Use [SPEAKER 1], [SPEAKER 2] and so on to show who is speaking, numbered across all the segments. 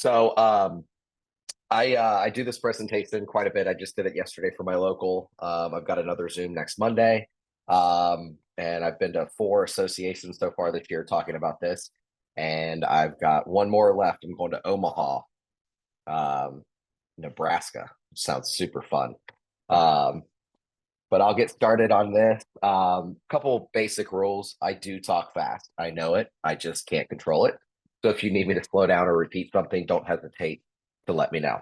[SPEAKER 1] So I do this presentation quite a bit. I just did it yesterday for my local. I've got another Zoom next Monday. And I've been to four associations so far this year talking about this. And I've got one more left. I'm going to Omaha, um, Nebraska. Sounds super fun. Um, but I'll get started on this. Couple basic rules. I do talk fast. I know it. I just can't control it. So if you need me to slow down or repeat something, don't hesitate to let me know.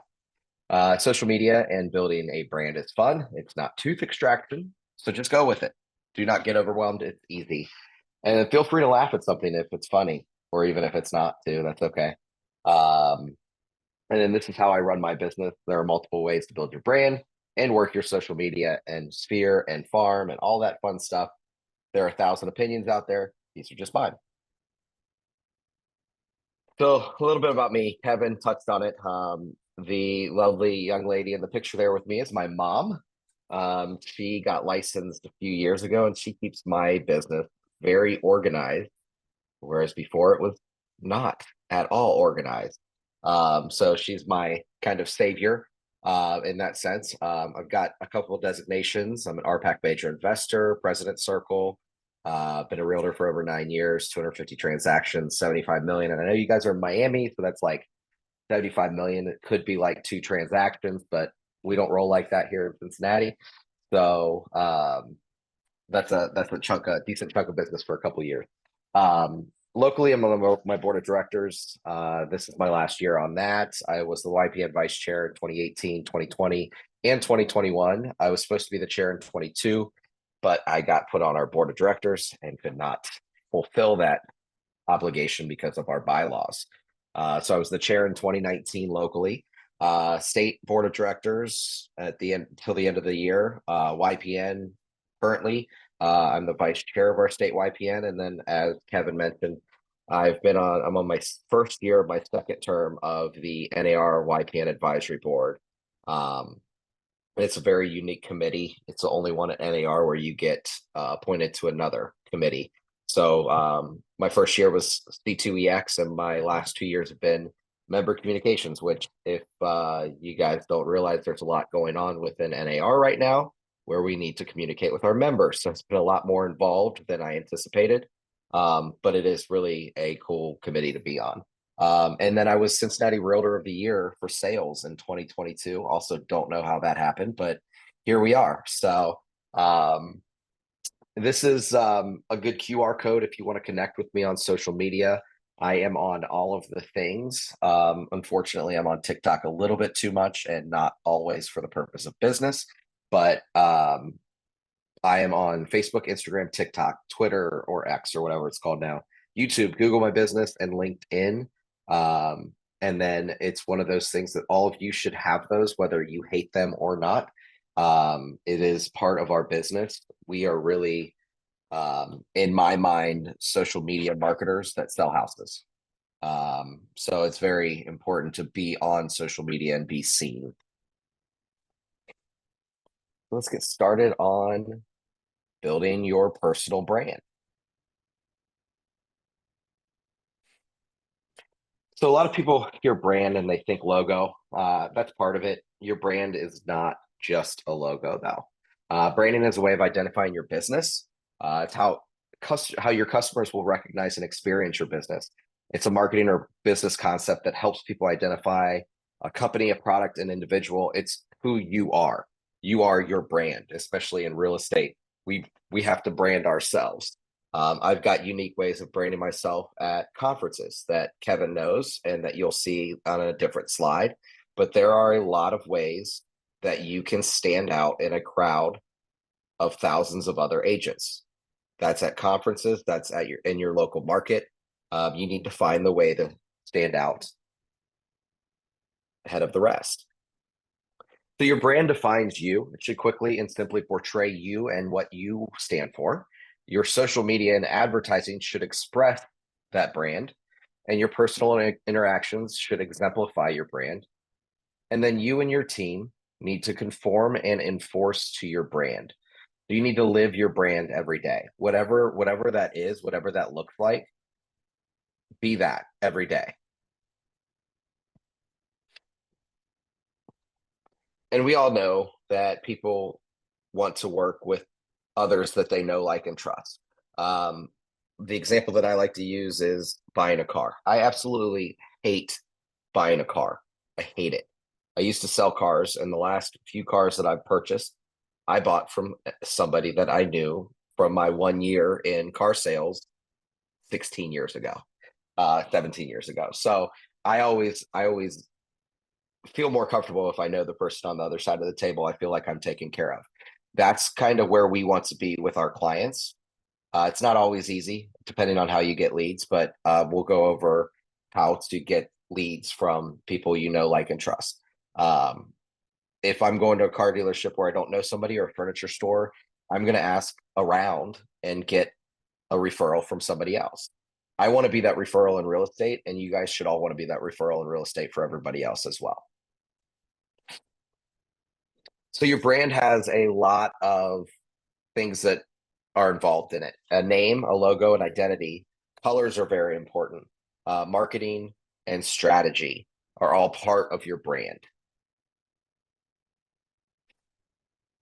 [SPEAKER 1] Social media and building a brand is fun. It's not tooth extraction, so just go with it. Do not get overwhelmed. It's easy. And feel free to laugh at something if it's funny, or even if it's not too, that's okay. Um, and then this is how I run my business. There are multiple ways to build your brand and work your social media and sphere and farm and all that fun stuff. There are 1,000 opinions out there. These are just mine. So a little bit about me. Kevin touched on it. The lovely young lady in the picture there with me is my mom. She got licensed a few years ago, and she keeps my business very organized, whereas before it was not at all organized. So she's my kind of savior in that sense. I've got a couple of designations. I'm an RPAC major investor, President Circle. Been a realtor for over 9 years, 250 transactions, 75 million. And I know you guys are in Miami, so that's like 75 million. It could be like two transactions, but we don't roll like that here in Cincinnati. So that's a chunk, a decent chunk of business for a couple of years. Locally, I'm on my board of directors. This is my last year on that. I was the YPN vice chair in 2018, 2020, and 2021. I was supposed to be the chair in 22, but I got put on our board of directors and could not fulfill that obligation because of our bylaws. So I was the chair in 2019 locally. State board of directors at the end till the end of the year. YPN currently. I'm the vice chair of our state YPN, and then as Kevin mentioned, I'm on my first year of my second term of the NAR YPN advisory board. Um, it's a very unique committee. It's the only one at NAR where you get appointed to another committee. So my first year was C2EX, and my last 2 years have been member communications, which if you guys don't realize, there's a lot going on within NAR right now where we need to communicate with our members. So it's been a lot more involved than I anticipated. But it is really a cool committee to be on. And then I was Cincinnati Realtor of the Year for sales in 2022. Also, don't know how that happened, but here we are. So this is a good QR code if you want to connect with me on social media. I am on all of the things. Unfortunately, I'm on TikTok a little bit too much and not always for the purpose of business. But I am on Facebook, Instagram, TikTok, Twitter, or X, or whatever it's called now, YouTube, Google My Business, and LinkedIn. And then it's one of those things that all of you should have those, whether you hate them or not. It is part of our business. We are really, in my mind, social media marketers that sell houses. So it's very important to be on social media and be seen. Let's get started on building your personal brand. So a lot of people hear brand and they think logo. That's part of it. Your brand is not just a logo, though. Branding is a way of identifying your business. It's how your customers will recognize and experience your business. It's a marketing or business concept that helps people identify a company, a product, an individual. It's who you are. You are your brand, especially in real estate. We have to brand ourselves. I've got unique ways of branding myself at conferences that Kevin knows and that you'll see on a different slide. But there are a lot of ways that you can stand out in a crowd of thousands of other agents. That's at conferences, that's at in your local market. You need to find the way to stand out ahead of the rest. So your brand defines you. It should quickly and simply portray you and what you stand for. Your social media and advertising should express that brand, and your personal interactions should exemplify your brand. And then you and your team need to conform and enforce to your brand. You need to live your brand every day, whatever that is, whatever that looks like. Be that every day. And we all know that people want to work with others that they know, like, and trust. Um, the example that I like to use is buying a car. I absolutely hate buying a car. I hate it. I used to sell cars, and the last few cars that I've purchased, I bought from somebody that I knew from my 1 year in car sales 16 years ago, 17 years ago. So I always feel more comfortable if I know the person on the other side of the table. I feel like I'm taken care of. That's kind of where we want to be with our clients. It's not always easy, depending on how you get leads, but we'll go over how to get leads from people you know, like, and trust. Um, if I'm going to a car dealership where I don't know somebody, or a furniture store, I'm going to ask around and get a referral from somebody else. I want to be that referral in real estate, and you guys should all want to be that referral in real estate for everybody else as well. So your brand has a lot of things that are involved in it. A name, a logo, an identity. Colors are very important. Marketing and strategy are all part of your brand.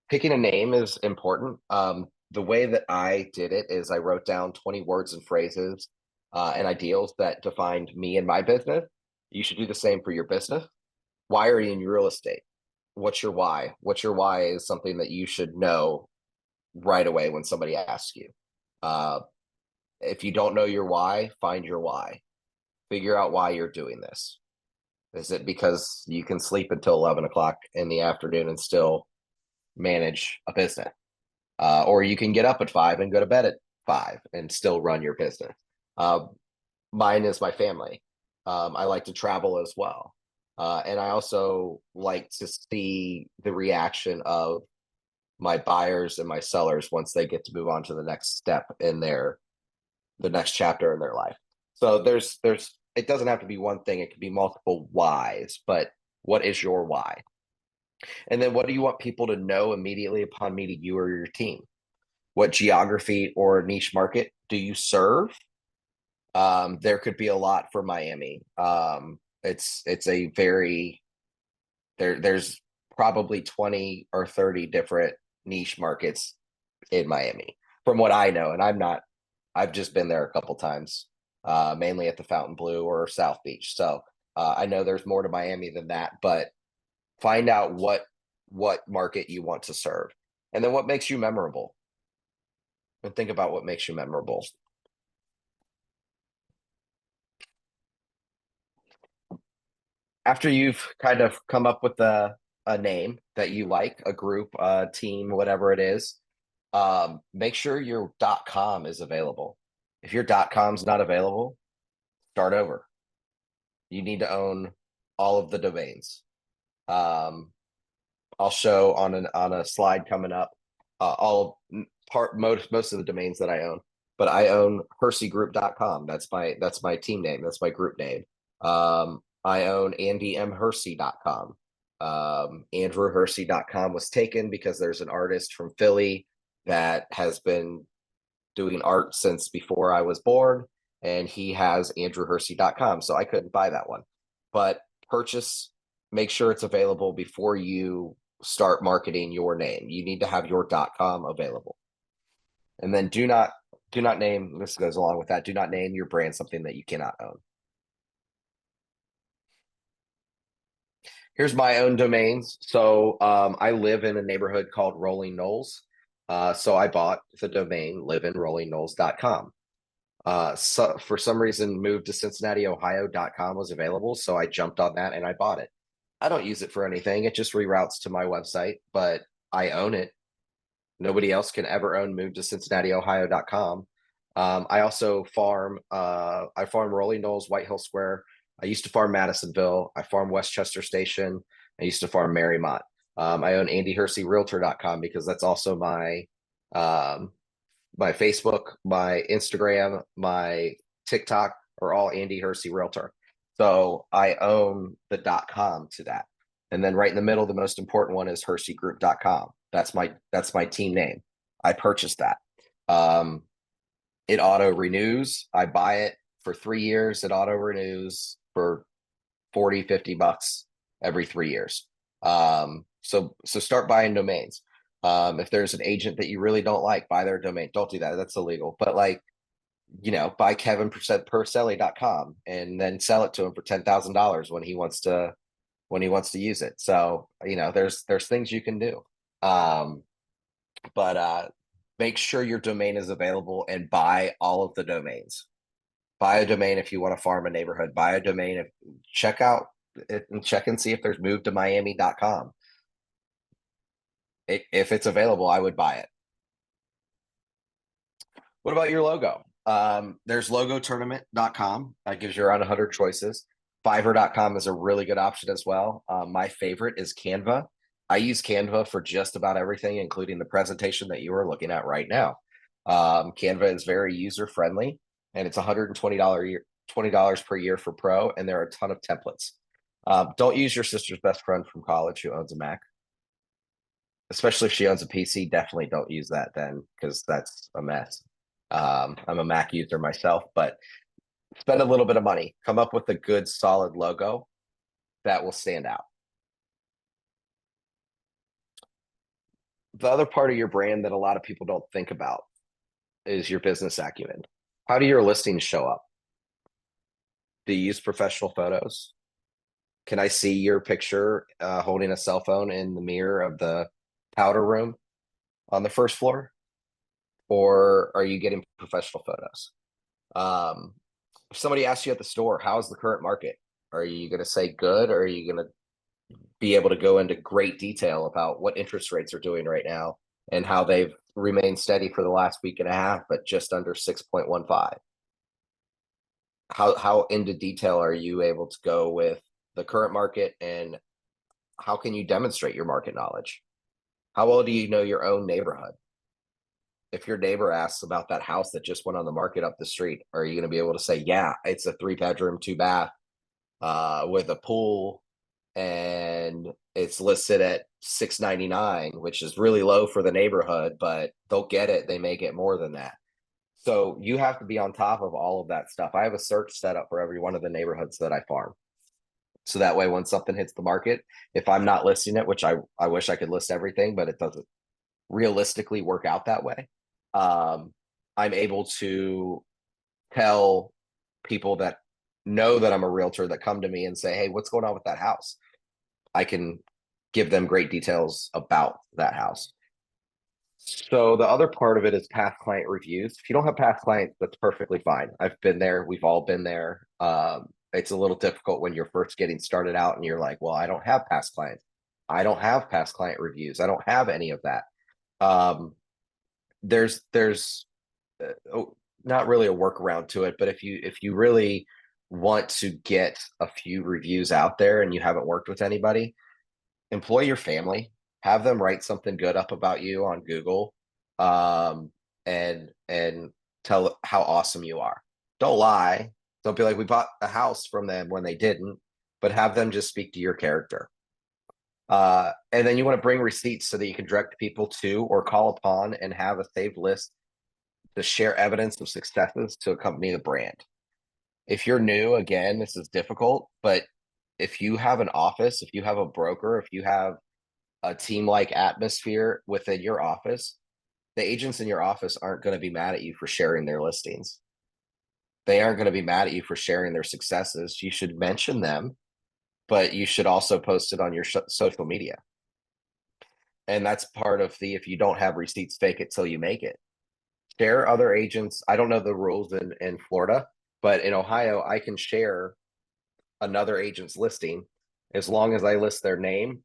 [SPEAKER 1] Picking a name is important. The way that I did it is I wrote down 20 words and phrases and ideals that defined me and my business. You should do the same for your business. Why are you in real estate? What's your why? What's your why is something that you should know right away when somebody asks you. Uh, if you don't know your why, find your why. Figure out why you're doing this. Is it because you can sleep until 11 o'clock in the afternoon and still manage a business? Or you can get up at 5 and go to bed at 5 and still run your business. Uh, Mine is my family. I like to travel as well. And I also like to see the reaction of my buyers and my sellers once they get to move on to the next step in the next chapter in their life. So there's it doesn't have to be one thing, it can be multiple whys, but what is your why? And then what do you want people to know immediately upon meeting you or your team? What geography or niche market do you serve? There could be a lot for Miami. It's a very there's probably 20 or 30 different niche markets in Miami from what I know. And I've just been there a couple times, mainly at the Fountain Blue or South Beach. So I know there's more to Miami than that, but find out what market you want to serve, and then what makes you memorable. And think about what makes you memorable. After you've kind of come up with a name that you like, a group, a team, whatever it is, make sure your .com is available. If your .com's not available, start over. You need to own all of the domains. Um, I'll show on a slide coming up all part most of the domains that I own. But I own herseygroup.com. That's my team name. That's my group name. I own andymhersey.com. Andrewhersey.com was taken because there's an artist from Philly that has been doing art since before I was born, and he has andrewhersey.com. So I couldn't buy that one. But purchase, make sure it's available before you start marketing your name. You need to have your .com available. And then do not name, this goes along with that, do not name your brand something that you cannot own. Here's my own domains. So I live in a neighborhood called Rolling Knolls. So I bought the domain liveinrolling.knolls.com. So for some reason, moved to Cincinnati, Ohio.com was available. So I jumped on that and I bought it. I don't use it for anything. It just reroutes to my website, but I own it. Nobody else can ever own move to Cincinnati, Ohio.com. I also I farm Rolling Knolls, White Hill Square. I used to farm Madisonville. I farm Westchester Station. I used to farm Marymont. I own AndyHerseyRealtor.com because that's also um, my Facebook, my Instagram, my TikTok are all Andy Hersey Realtor. So I own the .com to that. And then right in the middle, the most important one is herseygroup.com. That's my team name. I purchased that. It auto renews. I buy it for 3 years. It auto renews for 40, $50 every 3 years. So start buying domains. If there's an agent that you really don't like, buy their domain. Don't do that. That's illegal. But like, buy kevinpercelli.com and then sell it to him for $10,000 when he wants to use it. So, there's things you can do. Um, but make sure your domain is available and buy all of the domains. Buy a domain if you want to farm a neighborhood. Buy a domain check out it and check and see if there's movetomiami.com. If it's available, I would buy it. What about your logo? There's logotournament.com. That gives you around 100 choices. Fiverr.com is a really good option as well. My favorite is Canva. I use Canva for just about everything, including the presentation that you are looking at right now. Canva is very user friendly, and it's $120 per year for pro, and there are a ton of templates. Don't use your sister's best friend from college who owns a Mac, especially if she owns a PC. Definitely don't use that then, because that's a mess. I'm a Mac user myself, but spend a little bit of money, come up with a good solid logo that will stand out. The other part of your brand that a lot of people don't think about is your business acumen. How do your listings show up? Do you use professional photos? Can I see your picture holding a cell phone in the mirror of the powder room on the first floor? Or are you getting professional photos? If somebody asks you at the store, how's the current market? Are you going to say good, or are you going to be able to go into great detail about what interest rates are doing right now and how they've remained steady for the last week and a half, but just under 6.15? How into detail are you able to go with the current market, and how can you demonstrate your market knowledge? How well do you know your own neighborhood? If your neighbor asks about that house that just went on the market up the street, are you going to be able to say, yeah, it's a 3-bedroom, 2-bath with a pool, and it's listed at $699, which is really low for the neighborhood, but they'll get it. They may get more than that. So you have to be on top of all of that stuff. I have a search set up for every one of the neighborhoods that I farm. So that way, when something hits the market, if I'm not listing it, which I wish I could list everything, but it doesn't realistically work out that way. I'm able to tell people that know that I'm a realtor that come to me and say, hey, what's going on with that house? I can give them great details about that house. So the other part of it is past client reviews. If you don't have past clients, that's perfectly fine. I've been there. We've all been there. It's a little difficult when you're first getting started out and you're like, well, I don't have past clients. I don't have past client reviews. I don't have any of that. There's not really a workaround to it, but if you really want to get a few reviews out there and you haven't worked with anybody, employ your family, have them write something good up about you on Google, and tell how awesome you are. Don't lie. Don't be like, we bought a house from them when they didn't, but have them just speak to your character. And then you want to bring receipts so that you can direct people to or call upon and have a saved list to share evidence of successes to accompany the brand. If you're new, again, this is difficult, but if you have an office, if you have a broker, if you have a team-like atmosphere within your office, the agents in your office aren't going to be mad at you for sharing their listings. They aren't going to be mad at you for sharing their successes. You should mention them, but you should also post it on your social media. And that's part of if you don't have receipts, fake it till you make it. Share other agents. I don't know the rules in Florida, but in Ohio, I can share another agent's listing as long as I list their name,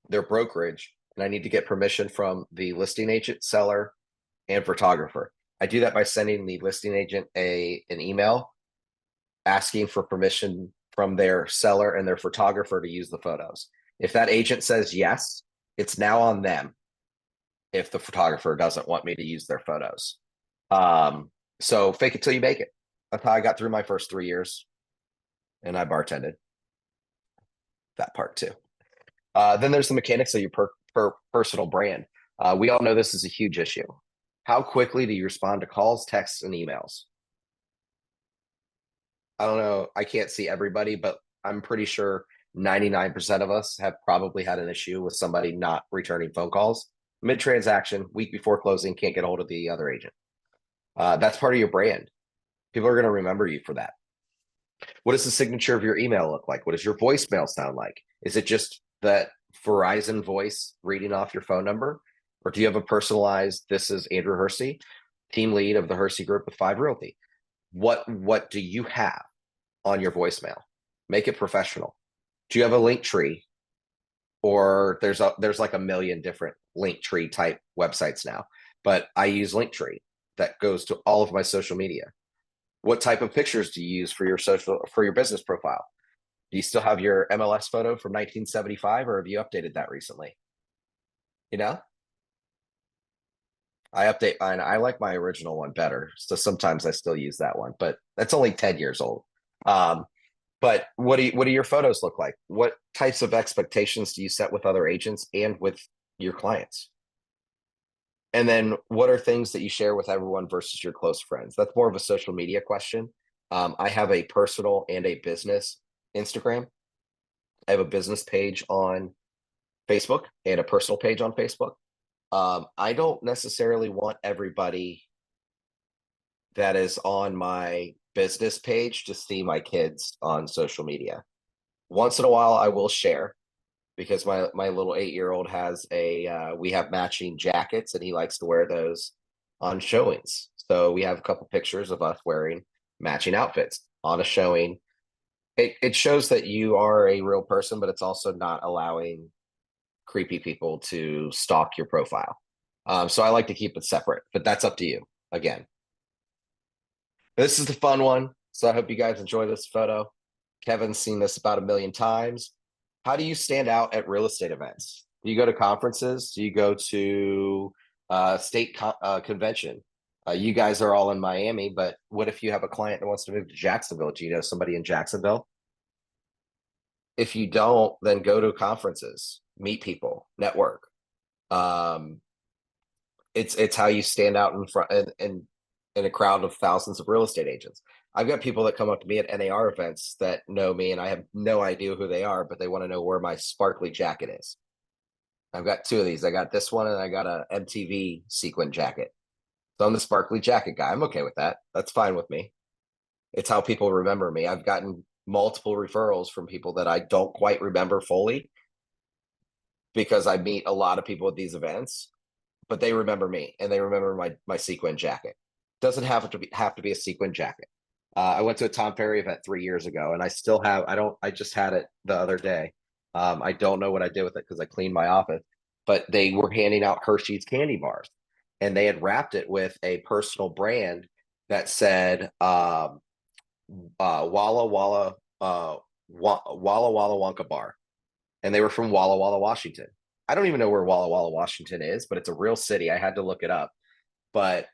[SPEAKER 1] their brokerage, and I need to get permission from the listing agent, seller, and photographer. I do that by sending the listing agent an email asking for permission from their seller and their photographer to use the photos. If that agent says yes, it's now on them if the photographer doesn't want me to use their photos. So fake it till you make it. That's how I got through my first 3 years, and I bartended. That part too. Then there's the mechanics of your personal brand. We all know this is a huge issue. How quickly do you respond to calls, texts, and emails? I don't know. I can't see everybody, but I'm pretty sure 99% of us have probably had an issue with somebody not returning phone calls mid-transaction, week before closing, can't get a hold of the other agent. That's part of your brand. People are going to remember you for that. What does the signature of your email look like? What does your voicemail sound like? Is it just that Verizon voice reading off your phone number? Or do you have a personalized, this is Andrew Hersey, team lead of the Hersey Group with 5 Realty? What do you have on your voicemail? Make it professional. Do you have a link tree? Or there's like a million different link tree type websites now, but I use Linktree that goes to all of my social media. What type of pictures do you use for your business profile? Do you still have your MLS photo from 1975, or have you updated that recently? You know, I update mine. I like my original one better, so sometimes I still use that one, but that's only 10 years old. But what do your photos look like? What types of expectations do you set with other agents and with your clients? And then what are things that you share with everyone versus your close friends? That's more of a social media question. I have a personal and a business Instagram. I have a business page on Facebook and a personal page on Facebook. I don't necessarily want everybody that is on my business page to see my kids on social media. Once in a while, I will share because my little 8-year-old has we have matching jackets and he likes to wear those on showings. So we have a couple pictures of us wearing matching outfits on a showing. It shows that you are a real person, but it's also not allowing creepy people to stalk your profile. So I like to keep it separate, but that's up to you. Again, this is the fun one. So I hope you guys enjoy this photo. Kevin's seen this about 1,000,000 times. How do you stand out at real estate events? Do you go to conferences? Do you go to state convention? You guys are all in Miami, but what if you have a client that wants to move to Jacksonville? Do you know somebody in Jacksonville? If you don't, then go to conferences, meet people, network. Um, it's how you stand out in front in a crowd of thousands of real estate agents. I've got people that come up to me at NAR events that know me and I have no idea who they are, but they want to know where my sparkly jacket is. I've got 2 of these. I got this one and I got a MTV sequin jacket. So I'm the sparkly jacket guy. I'm okay with that. That's fine with me. It's how people remember me. I've gotten multiple referrals from people that I don't quite remember fully because I meet a lot of people at these events, but they remember me and they remember my sequin jacket. Doesn't have to be a sequin jacket. I went to a Tom Ferry event 3 years ago, and I still have. I just had it the other day. I don't know what I did with it because I cleaned my office. But they were handing out Hershey's candy bars, and they had wrapped it with a personal brand that said Walla Walla Walla Walla Wonka bar, and they were from Walla Walla, Washington. I don't even know where Walla Walla, Washington is, but it's a real city. I had to look it up, but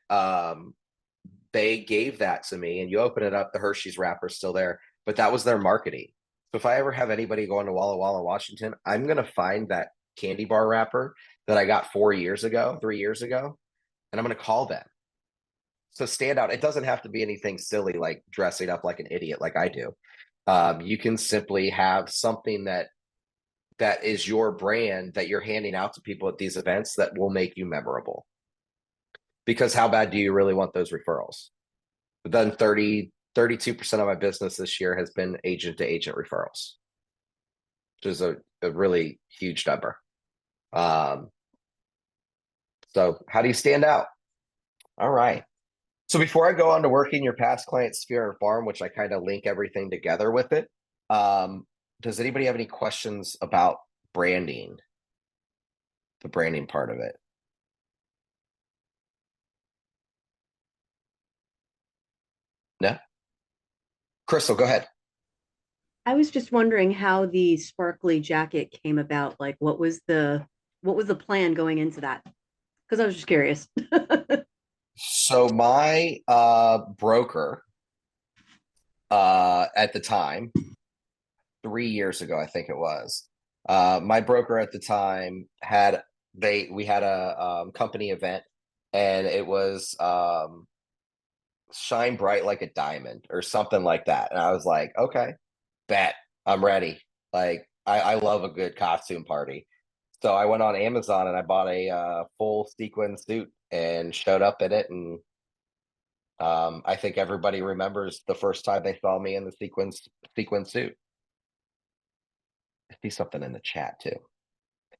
[SPEAKER 1] they gave that to me, and you open it up, the Hershey's wrapper is still there, but that was their marketing. So if I ever have anybody going to Walla Walla, Washington, I'm going to find that candy bar wrapper that I got 3 years ago, and I'm going to call them. So stand out. It doesn't have to be anything silly like dressing up like an idiot like I do. You can simply have something that is your brand that you're handing out to people at these events that will make you memorable. Because how bad do you really want those referrals? But then 32% of my business this year has been agent to agent referrals, which is a really huge number. So how do you stand out? All right. So before I go on to working your past client sphere and farm, which I kind of link everything together with it, does anybody have any questions about branding, the branding part of it? No? Crystal, go ahead.
[SPEAKER 2] I was just wondering how the sparkly jacket came about. Like, what was the plan going into that? Because I was just curious.
[SPEAKER 1] So my broker at the time, 3 years ago, I think it was, my broker at the time we had a company event, and it was shine bright like a diamond or something like that. And I was like, okay, bet, I'm ready. Like, I love a good costume party. So I went on Amazon and I bought a full sequin suit and showed up in it. And I think everybody remembers the first time they saw me in the sequin suit. I see something in the chat too.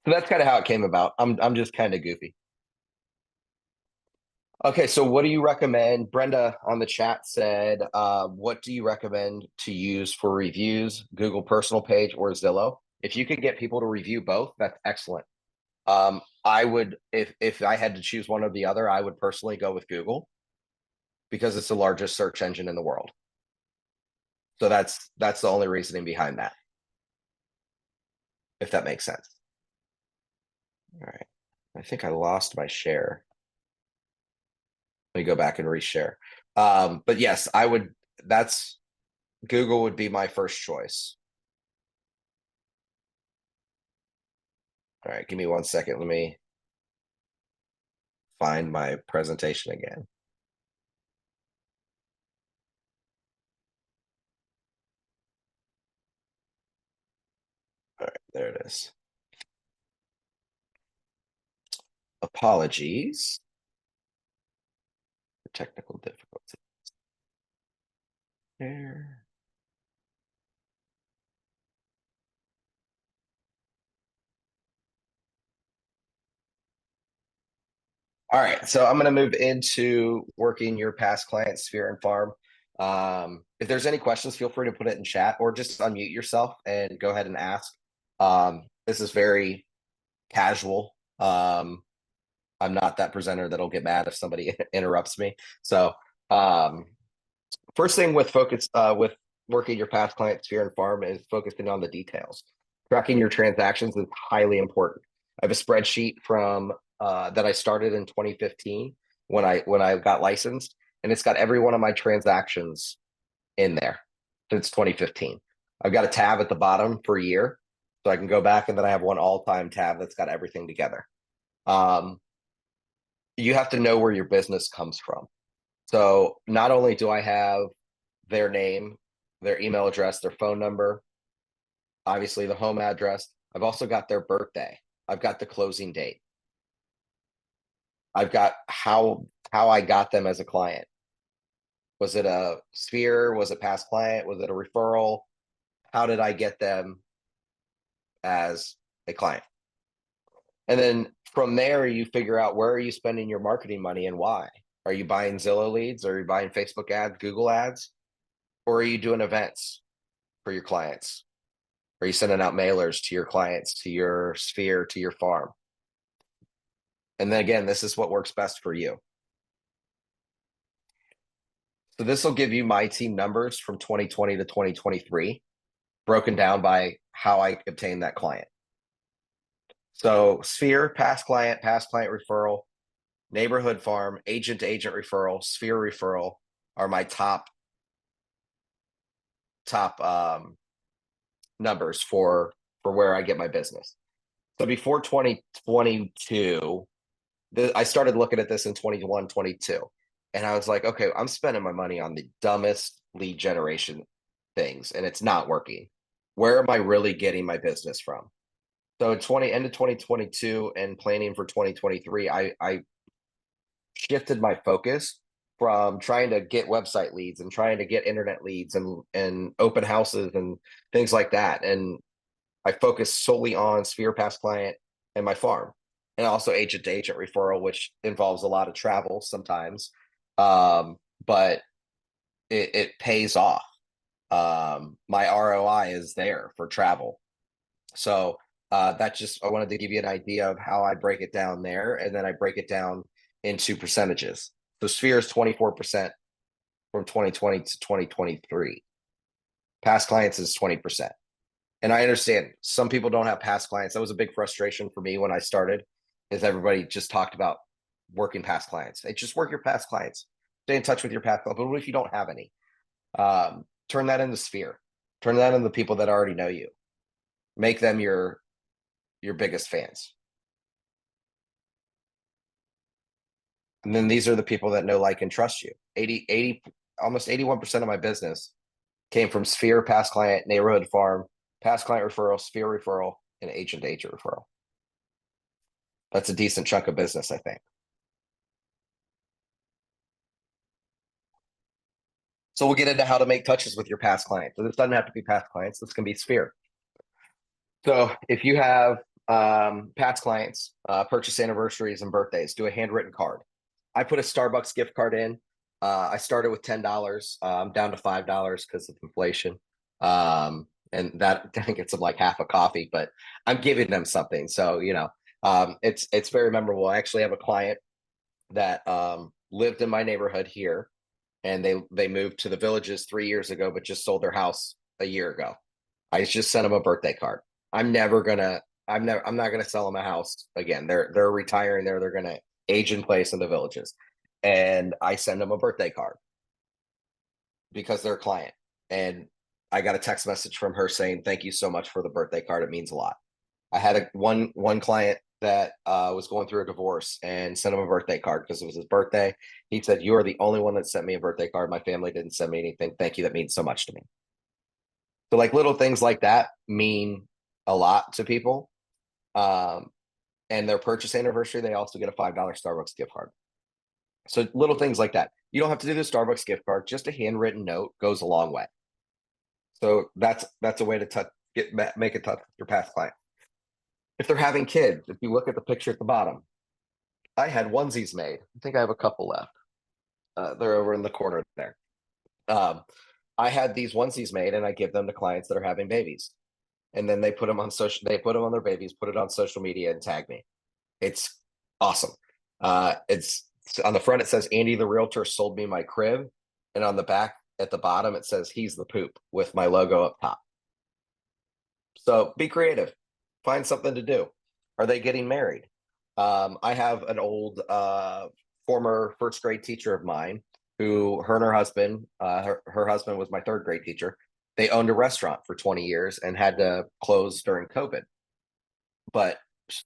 [SPEAKER 1] So that's kind of how it came about. I'm just kind of goofy. Okay, so what do you recommend? Brenda on the chat said, what do you recommend to use for reviews, Google personal page or Zillow? If you could get people to review both, that's excellent. I would, if I had to choose one or the other, I would personally go with Google because it's the largest search engine in the world. So that's the only reasoning behind that, if that makes sense. All right. I think I lost my share. Let me go back and reshare. But yes, I would, that's Google would be my first choice. All right, give me 1 second. Let me find my presentation again. All right, there it is. Apologies for technical difficulties. There. All right, so I'm going to move into working your past client sphere and farm. If there's any questions, feel free to put it in chat or just unmute yourself and go ahead and ask. This is very casual. I'm not that presenter that'll get mad if somebody interrupts me. So, first thing with focus with working your past client sphere and farm is focusing on the details. Tracking your transactions is highly important. I have a spreadsheet from that I started in 2015 when I got licensed, and it's got every one of my transactions in there since 2015. I've got a tab at the bottom for a year, so I can go back, and then I have one all-time tab that's got everything together. You have to know where your business comes from. So not only do I have their name, their email address, their phone number, obviously the home address, I've also got their birthday. I've got the closing date. I've got how I got them as a client. Was it a sphere? Was it past client? Was it a referral? How did I get them as a client? And then from there, you figure out where are you spending your marketing money and why. Are you buying Zillow leads? Are you buying Facebook ads, Google ads? Or are you doing events for your clients? Are you sending out mailers to your clients, to your sphere, to your farm? And then again, this is what works best for you. So this will give you my team numbers from 2020 to 2023, broken down by how I obtained that client. So sphere, past client referral, neighborhood farm, agent to agent referral, sphere referral are my top numbers for where I get my business. So before 2022, I started looking at this in 21, 22. And I was like, okay, I'm spending my money on the dumbest lead generation things, and it's not working. Where am I really getting my business from? So end of 2022 and planning for 2023, I shifted my focus from trying to get website leads and trying to get internet leads and open houses and things like that. And I focus solely on sphere past client and my farm, and also agent to agent referral, which involves a lot of travel sometimes. But it pays off. My ROI is there for travel. So that just, I wanted to give you an idea of how I break it down there. And then I break it down into percentages. So sphere is 24% from 2020 to 2023. Past clients is 20%. And I understand some people don't have past clients. That was a big frustration for me when I started, is everybody just talked about working past clients. They just work your past clients, stay in touch with your past clients. But what if you don't have any? Turn that into sphere. Turn that into the people that already know you. Make them your biggest fans. And then these are the people that know, like, and trust you. 80, almost 81% of my business came from sphere, past client, neighborhood farm, past client referral, sphere referral, and agent to agent referral. That's a decent chunk of business, I think. So we'll get into how to make touches with your past clients. So this doesn't have to be past clients. This can be sphere. So if you have past clients, purchase anniversaries and birthdays, do a handwritten card. I put a Starbucks gift card in. I started with $10. I'm down to $5 because of inflation. And that I think it's like half a coffee, but I'm giving them something. So, it's very memorable. I actually have a client that lived in my neighborhood here, and they moved to the Villages 3 years ago, but just sold their house a year ago. I just sent them a birthday card. I'm not gonna sell them a house again. They're retiring there. They're gonna age in place in the Villages. And I send them a birthday card because they're a client. And I got a text message from her saying, "Thank you so much for the birthday card. It means a lot." I had one client that was going through a divorce and sent him a birthday card because it was his birthday. He said, "You are the only one that sent me a birthday card. My family didn't send me anything. Thank you. That means so much to me." So like little things like that mean a lot to people. And their purchase anniversary, they also get a $5 Starbucks gift card. So little things like that. You don't have to do the Starbucks gift card. Just a handwritten note goes a long way. So that's a way to make a touch with your past client. If they're having kids, if you look at the picture at the bottom, I had onesies made. I think I have a couple left. They're over in the corner there. I had these onesies made, and I give them to clients that are having babies, and then they put them on social. They put them on their babies, put it on social media, and tag me. It's awesome. It's on the front. It says Andy the realtor sold me my crib, and on the back at the bottom it says he's the poop with my logo up top. So be creative. Find something to do. Are they getting married? I have an old former first grade teacher of mine who her and her husband, her husband was my third grade teacher. They owned a restaurant for 20 years and had to close during COVID. But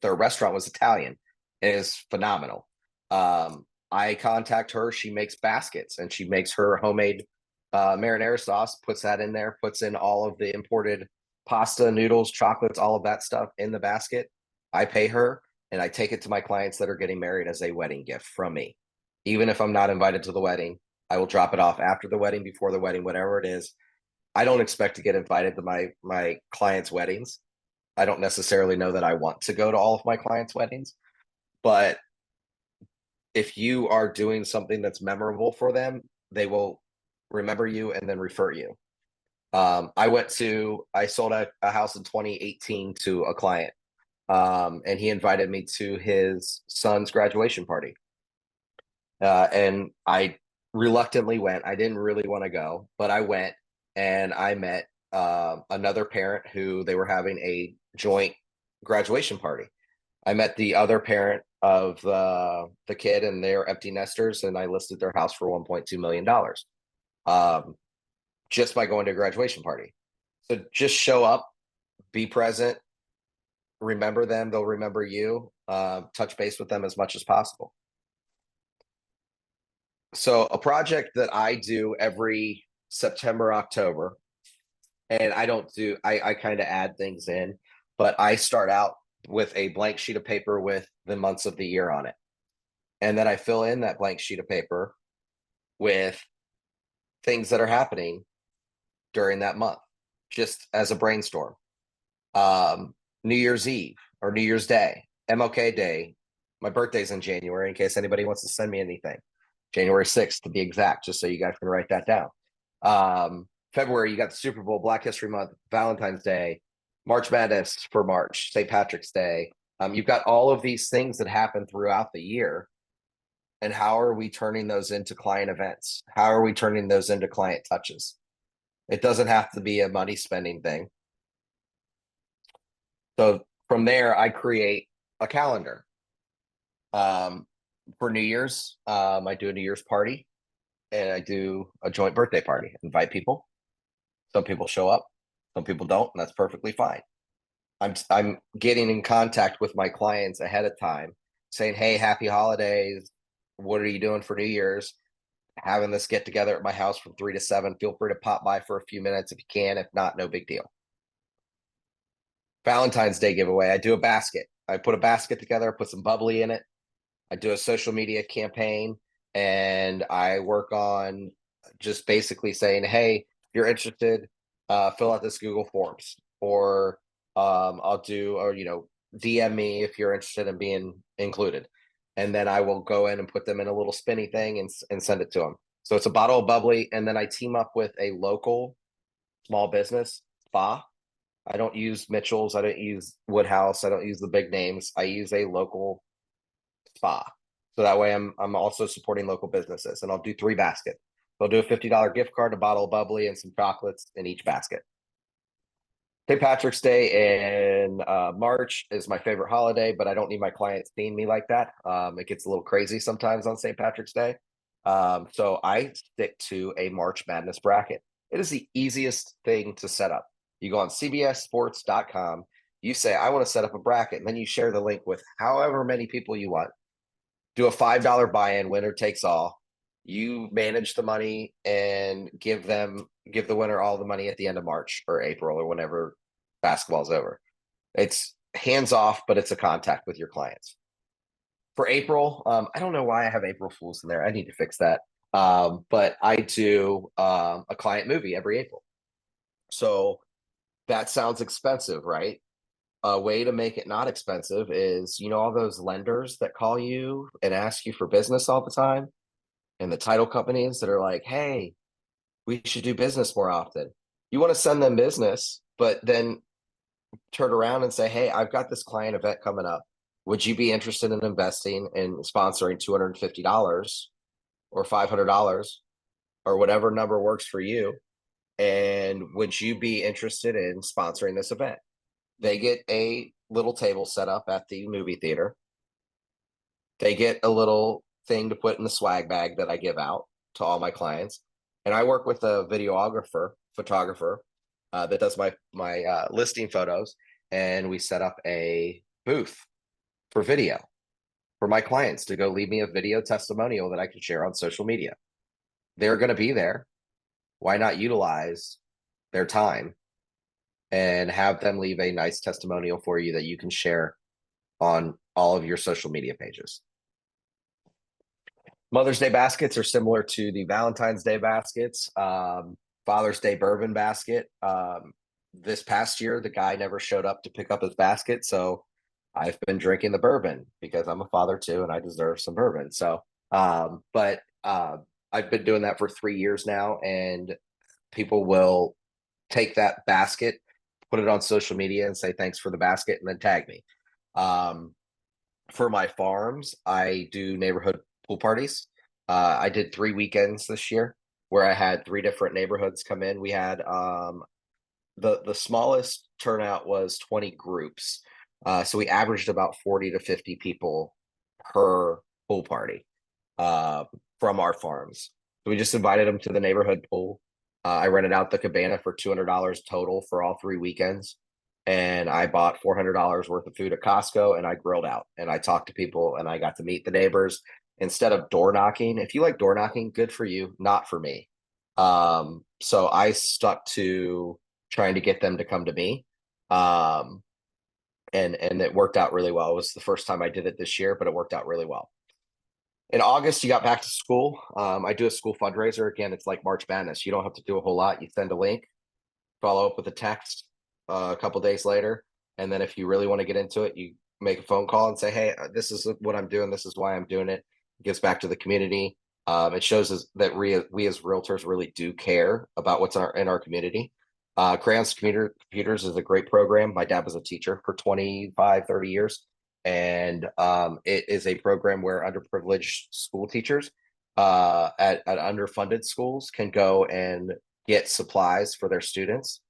[SPEAKER 1] their restaurant was Italian. It is phenomenal. I contact her. She makes baskets and she makes her homemade marinara sauce, puts that in there, puts in all of the imported pasta, noodles, chocolates, all of that stuff in the basket. I pay her and I take it to my clients that are getting married as a wedding gift from me. Even if I'm not invited to the wedding, I will drop it off after the wedding, before the wedding, whatever it is. I don't expect to get invited to my clients' weddings. I don't necessarily know that I want to go to all of my clients' weddings, but if you are doing something that's memorable for them, they will remember you and then refer you. I sold a house in 2018 to a client, and he invited me to his son's graduation party. And I reluctantly went. I didn't really want to go, but I went, and I met another parent who they were having a joint graduation party. I met the other parent of the kid, and they're empty nesters, and I listed their house for $1.2 million just by going to a graduation party. So just show up, be present, remember them, they'll remember you, touch base with them as much as possible. So a project that I do every September, October, and I kind of add things in, but I start out with a blank sheet of paper with the months of the year on it. And then I fill in that blank sheet of paper with things that are happening during that month, just as a brainstorm. New Year's Eve or New Year's Day, MLK Day. My birthday's in January, in case anybody wants to send me anything. January 6th to be exact, just so you guys can write that down. February, you got the Super Bowl, Black History Month, Valentine's Day, March Madness for March, St. Patrick's Day. You've got all of these things that happen throughout the year. And how are we turning those into client events? How are we turning those into client touches? It doesn't have to be a money spending thing. So from there, I create a calendar. For New Year's, I do a New Year's party, and I do a joint birthday party. Invite people. Some people show up, some people don't, and that's perfectly fine. I'm getting in contact with my clients ahead of time, saying, "Hey, happy holidays. What are you doing for New Year's? Having this get together at my house from 3 to 7. Feel free to pop by for a few minutes if you can. If not, no big deal." Valentine's Day giveaway. I do a basket. I put a basket together, put some bubbly in it. I do a social media campaign, and I work on just basically saying, hey, if you're interested, fill out this Google Forms, or I'll do, or DM me if you're interested in being included, and then I will go in and put them in a little spinny thing and send it to them. So it's a bottle of bubbly, and then I team up with a local small business spa. I don't use Mitchell's, I don't use Woodhouse, I don't use the big names. I use a local spa. So that way I'm also supporting local businesses, and I'll do 3 baskets. They'll do a $50 gift card, a bottle of bubbly, and some chocolates in each basket. St. Patrick's Day in March is my favorite holiday, but I don't need my clients seeing me like that. It gets a little crazy sometimes on St. Patrick's Day. So I stick to a March Madness bracket. It is the easiest thing to set up. You go on cbssports.com, you say, I want to set up a bracket, and then you share the link with however many people you want. Do a $5 buy-in, winner takes all. You manage the money and give the winner all the money at the end of March or April or whenever basketball's over. It's hands off, but it's a contact with your clients. For April, I don't know why I have April Fools in there. I need to fix that. But I do a client movie every April. So that sounds expensive, right? A way to make it not expensive is, all those lenders that call you and ask you for business all the time, and the title companies that are like, hey, we should do business more often. You want to send them business, but then turn around and say, hey, I've got this client event coming up. Would you be interested in investing in sponsoring $250 or $500 or whatever number works for you? And would you be interested in sponsoring this event? They get a little table set up at the movie theater. They get a little thing to put in the swag bag that I give out to all my clients. And I work with a photographer that does my listing photos. And we set up a booth for video for my clients to go leave me a video testimonial that I can share on social media. They're going to be there. Why not utilize their time and have them leave a nice testimonial for you that you can share on all of your social media pages? Mother's Day baskets are similar to the Valentine's Day baskets. Father's Day bourbon basket. This past year, the guy never showed up to pick up his basket, so I've been drinking the bourbon because I'm a father too, and I deserve some bourbon. So, I've been doing that for 3 years now, and people will take that basket, put it on social media, and say thanks for the basket, and then tag me. For my farms, I do neighborhood pool parties. I did 3 weekends this year where I had 3 different neighborhoods come in. We had the smallest turnout was 20 groups. So we averaged about 40 to 50 people per pool party from our farms. So we just invited them to the neighborhood pool. I rented out the cabana for $200 total for all 3 weekends. And I bought $400 worth of food at Costco, and I grilled out, and I talked to people, and I got to meet the neighbors instead of door knocking. If you like door knocking, good for you, not for me. So I stuck to trying to get them to come to me. And it worked out really well. It was the first time I did it this year, but it worked out really well. In August, you got back to school. I do a school fundraiser. Again, it's like March Madness. You don't have to do a whole lot. You send a link, follow up with a text a couple days later. And then if you really want to get into it, you make a phone call and say, hey, this is what I'm doing. This is why I'm doing it. It gives back to the community. It shows us that we as realtors really do care about what's in our community. Crayons Computers is a great program. My dad was a teacher for 25, 30 years. And it is a program where underprivileged school teachers at underfunded schools can go and get supplies for their students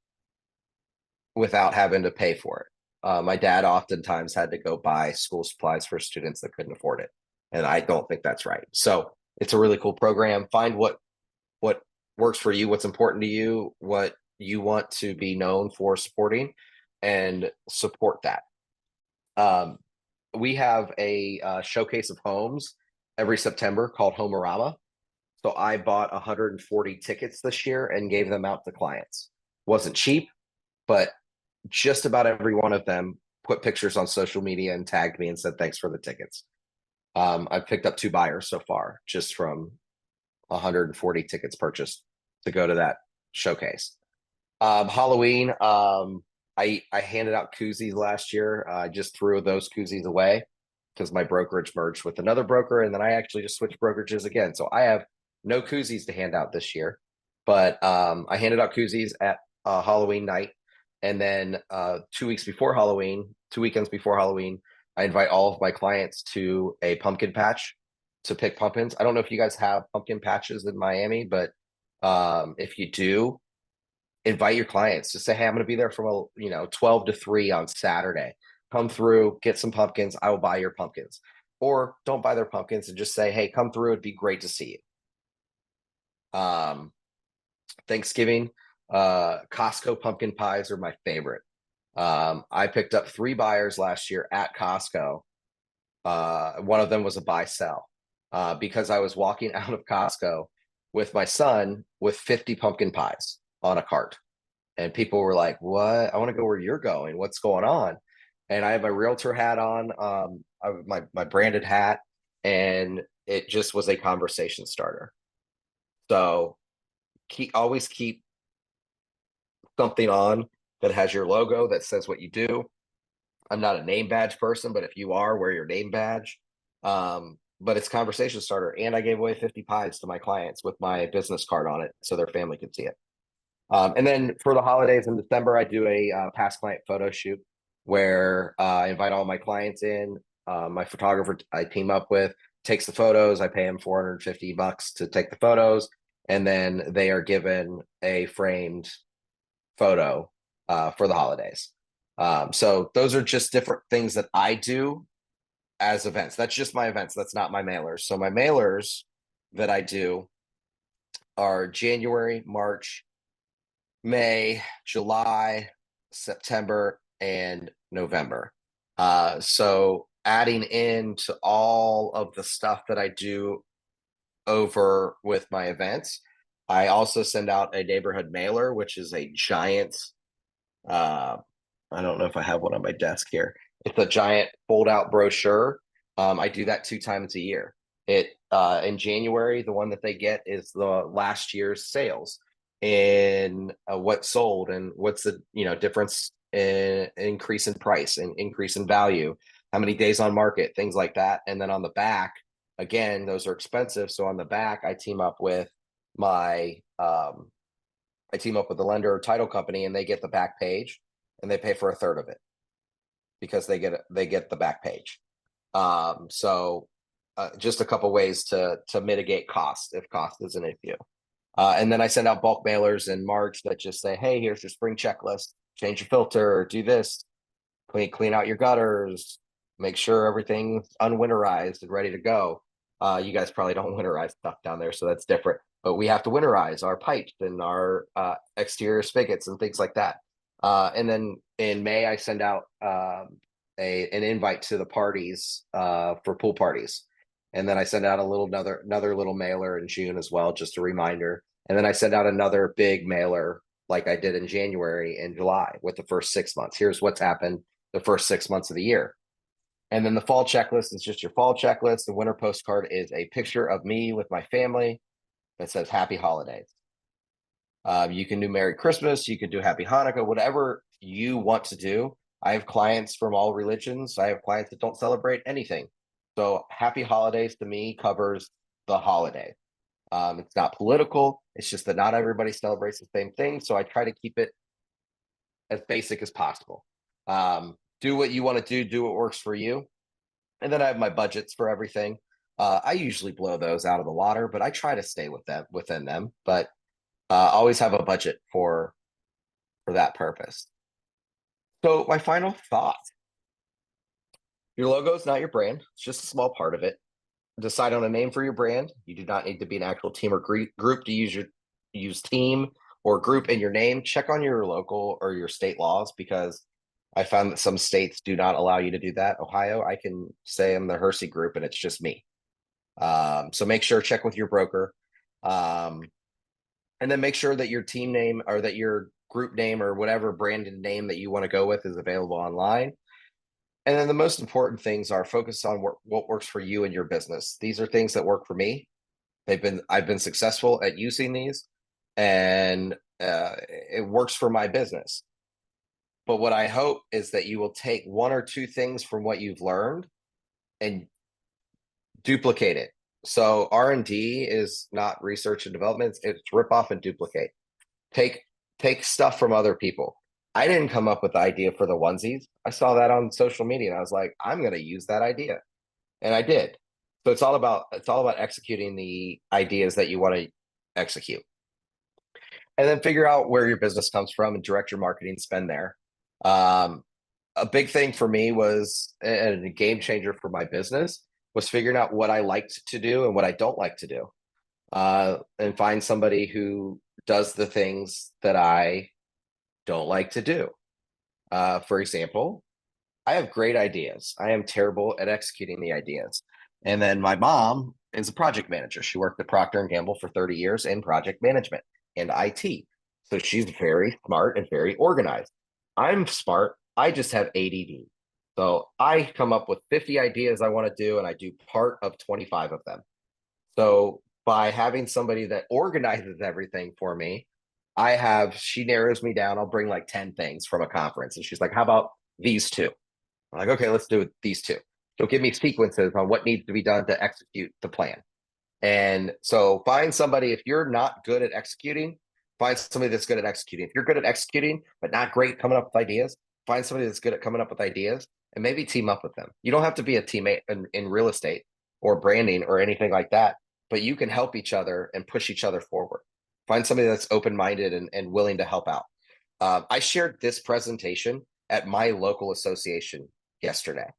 [SPEAKER 1] without having to pay for it. My dad oftentimes had to go buy school supplies for students that couldn't afford it. And I don't think that's right. So it's a really cool program. Find what works for you, what's important to you, what you want to be known for supporting, and support that. We have a showcase of homes every September called Homerama. So I bought 140 tickets this year and gave them out to clients. Wasn't cheap, but just about every one of them put pictures on social media and tagged me and said thanks for the tickets. I've picked up 2 buyers so far just from 140 tickets purchased to go to that showcase. Halloween, I handed out koozies last year. I just threw those koozies away because my brokerage merged with another broker, and then I actually just switched brokerages again. So I have no koozies to hand out this year, but I handed out koozies at Halloween night, and then 2 weeks before Halloween, 2 weekends before Halloween, I invite all of my clients to a pumpkin patch to pick pumpkins. I don't know if you guys have pumpkin patches in Miami, but if you do, invite your clients. Just say, hey, I'm going to be there from 12 to 3 on Saturday. Come through, get some pumpkins. I will buy your pumpkins. Or don't buy their pumpkins and just say, hey, come through. It'd be great to see you. Thanksgiving, Costco pumpkin pies are my favorite. I picked up 3 buyers last year at Costco. One of them was a buy sell because I was walking out of Costco with my son with 50 pumpkin pies on a cart. And people were like, what? I want to go where you're going. What's going on? And I had my realtor hat on, my branded hat, and it just was a conversation starter. So always keep something on that has your logo that says what you do. I'm not a name badge person, but if you are, wear your name badge. But it's conversation starter. And I gave away 50 pies to my clients with my business card on it so their family could see it. And then for the holidays in December, I do a past client photo shoot where I invite all my clients in. My photographer I team up with takes the photos. I pay him $450 to take the photos, and then they are given a framed photo for the holidays. So those are just different things that I do as events. That's just my events. That's not my mailers. So my mailers that I do are January, March, May, July, September, and November. So adding into all of the stuff that I do over with my events, I also send out a neighborhood mailer, which is a giant, I don't know if I have one on my desk here. It's a giant fold out brochure. I do that 2 times a year. It in January, the one that they get is the last year's sales in what sold and what's the difference in increase in price and increase in value, how many days on market, things like that. And then on the back, again, those are expensive. So on the back, I team up with the lender or title company, and they get the back page, and they pay for a third of it because they get the back page. So just a couple ways to mitigate cost if cost is an issue. And then I send out bulk mailers in March that just say, hey, here's your spring checklist, change your filter, do this, clean out your gutters, make sure everything's unwinterized and ready to go. You guys probably don't winterize stuff down there, so that's different. But we have to winterize our pipes and our exterior spigots and things like that. And then in May, I send out an invite to the parties for pool parties. And then I send out another little mailer in June as well, just a reminder. And then I send out another big mailer like I did in January and July with the first 6 months. Here's what's happened the first 6 months of the year. And then the fall checklist is just your fall checklist. The winter postcard is a picture of me with my family that says Happy Holidays. You can do Merry Christmas. You can do Happy Hanukkah, whatever you want to do. I have clients from all religions. I have clients that don't celebrate anything. So Happy Holidays to me covers the holiday. It's not political. It's just that not everybody celebrates the same thing. So I try to keep it as basic as possible. Do what you want to do what works for you. And then I have my budgets for everything. I usually blow those out of the water, but I try to stay within them. But always have a budget for that purpose. So my final thought: your logo is not your brand; it's just a small part of it. Decide on a name for your brand. You do not need to be an actual team or group to use team or group in your name. Check on your local or your state laws, because I found that some states do not allow you to do that. Ohio, I can say I'm the Hersey group and it's just me. So make sure check with your broker. And then make sure that your team name or that your group name or whatever branded name that you want to go with is available online. And then the most important things are focus on what works for you and your business. These are things that work for me. I've been successful at using these, and it works for my business. But what I hope is that you will take one or two things from what you've learned and duplicate it. So R&D is not research and development; it's rip off and duplicate. Take take stuff from other people. I didn't come up with the idea for the onesies. I saw that on social media, and I was like, I'm going to use that idea, and I did. So it's all about executing the ideas that you want to execute, and then figure out where your business comes from and direct your marketing spend there. Um, a big thing for me was, and a game changer for my business, was figuring out what I liked to do and what I don't like to do, and find somebody who does the things that I don't like to do. For example, I have great ideas. I am terrible at executing the ideas. And then my mom is a project manager. She worked at Procter and Gamble for 30 years in project management and IT. So she's very smart and very organized. I'm smart. I just have ADD. So I come up with 50 ideas I want to do, and I do part of 25 of them. So by having somebody that organizes everything for me, she narrows me down. I'll bring like 10 things from a conference. And she's like, how about these two? I'm like, okay, let's do these two. She'll give me sequences on what needs to be done to execute the plan. And so find somebody, if you're not good at executing, find somebody that's good at executing. If you're good at executing, but not great coming up with ideas, find somebody that's good at coming up with ideas and maybe team up with them. You don't have to be a teammate in real estate or branding or anything like that, but you can help each other and push each other forward. Find somebody that's open-minded and willing to help out. I shared this presentation at my local association yesterday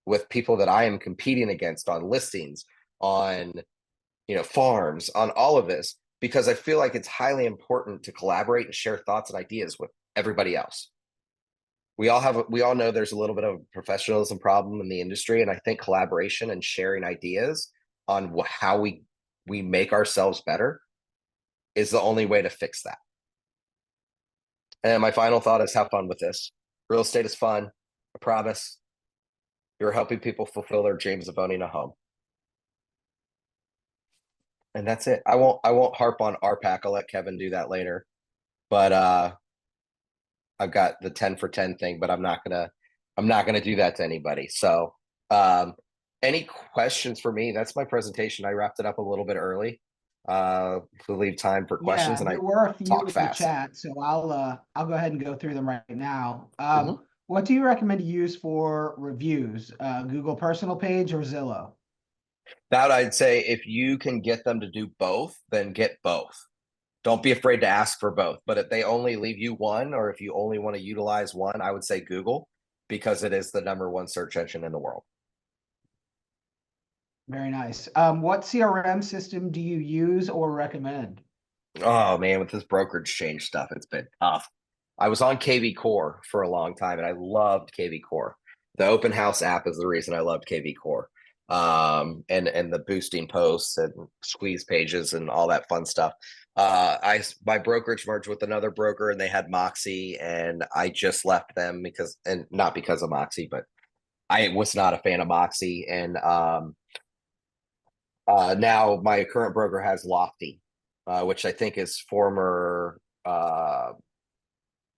[SPEAKER 1] with people that I am competing against on listings, on farms, on all of this, because I feel like it's highly important to collaborate and share thoughts and ideas with everybody else. We all know there's a little bit of a professionalism problem in the industry, and I think collaboration and sharing ideas on how we make ourselves better is the only way to fix that. And my final thought is have fun with this. Real estate is fun. I promise. You're helping people fulfill their dreams of owning a home. And that's it. I won't harp on RPAC. I'll let Kevin do that later. But I've got the 10 for 10 thing, but I'm not gonna do that to anybody. So any questions for me? That's my presentation. I wrapped it up a little bit early. To leave time for questions,
[SPEAKER 3] Yeah,
[SPEAKER 1] and I
[SPEAKER 3] there were a few
[SPEAKER 1] talk
[SPEAKER 3] in the
[SPEAKER 1] fast.
[SPEAKER 3] chat, so I'll go ahead and go through them right now.
[SPEAKER 1] Mhm.
[SPEAKER 3] What do you recommend to use for reviews? Google personal page or Zillow?
[SPEAKER 1] That I'd say if you can get them to do both, then get both. Don't be afraid to ask for both. But if they only leave you one, or if you only want to utilize one, I would say Google, because it is the number one search engine in the world.
[SPEAKER 3] Very nice. What CRM system do you use or recommend?
[SPEAKER 1] Oh man, with this brokerage change stuff, it's been tough. I was on KV Core for a long time, and I loved KV Core. The Open House app is the reason I loved KV Core. And the boosting posts and squeeze pages and all that fun stuff. My brokerage merged with another broker, and they had Moxie, and I just left them and not because of Moxie, but I was not a fan of Moxie. And now my current broker has Lofty, which I think is former.